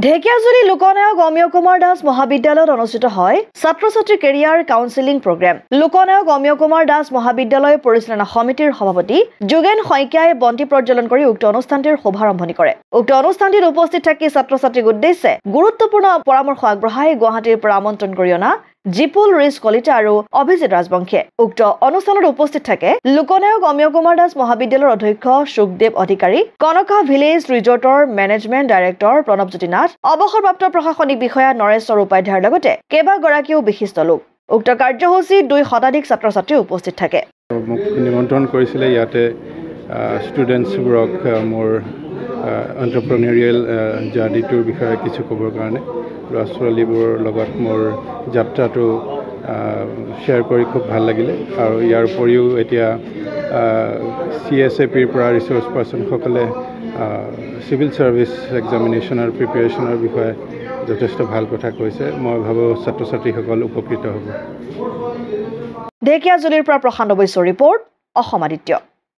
ঢেকিয়াজুলি লোকনায়ক অমিয় কুমাৰ দাস মহাবিদ্যালয়ত অনুষ্ঠিত হয় ছাত্ৰ-ছাত্ৰী career counselling programme. Lokanayak Omeo Kumar Das মহাবিদ্যালয় পৰিচালনা সমিতিৰ সভাপতি যোগেন শইকীয়াই বন্তি প্ৰজ্বলন কৰি উক্ত অনুষ্ঠানটিৰ শুভাৰম্ভণি কৰে। উক্ত অনুষ্ঠানটিত উপস্থিত থাকি ছাত্ৰ-ছাত্ৰীক উদ্দেশ্যে গুৰুত্বপূৰ্ণ পৰামৰ্শ আগবঢ়াই গুৱাহাটীৰ পৰা আমন্ত্ৰণ কৰি অনা জিপুল ৰিজ কলিতা আৰু অভিজিত ৰাজবংশীয়ে। উক্ত অনুষ্ঠানত উপস্থিত থাকে লোকনায়ক অমিয় কুমাৰ দাস মহাবিদ্যালয়ৰ অধ্যক্ষ সুখদেৱ অধিকাৰী, কনকা ভিলেজ ৰিজৰ্টৰ মেনেজমেণ্ট ডাইৰেক্টৰ প্ৰণৱজ্যোতি নাথ, অৱসৰপ্ৰাপ্ত প্ৰশাসনিক বিষয়া নৰেশ্বৰ উপাধ্যায়ৰ লগতে কেইবাগৰাকীও বিশিষ্ট লোক। উক্ত কাৰ্যসূচীত 2 শতাধিক ছাত্ৰ-ছাত্ৰী উপস্থিত থাকে। মোক নিমন্ত্ৰণ কৰিছিলে ইয়াতে ষ্টুডেণ্টছবোৰক মোৰ এণ্টাৰপ্ৰেনিউৰিয়েল জাৰ্নিটোৰ বিষয়ে কিছু ক'বৰ কাৰণে ল'ৰা-ছোৱালীবোৰৰ লগত মোৰ যাত্ৰাটো শ্বেয়াৰ কৰি খুব ভাল লাগিলে। আৰু ইয়াৰ উপৰিও এতিয়া CSAPৰ পৰা ৰিচোৰ্চ পাৰ্চনসকলে চিভিল ছাৰ্ভিচ এক্সামিনেশ্যনৰ প্ৰিপেৰেশ্যনৰ বিষয়ে যথেষ্ট ভাল কথা কৈছে। মই ভাবোঁ ছাত্ৰ-ছাত্ৰীসকল উপকৃত হ'ব। ঢেকিয়াজুলিৰ পৰা প্ৰশান্ত বৈশ্যৰ ৰিপৰ্ট, অসম আদিত্য।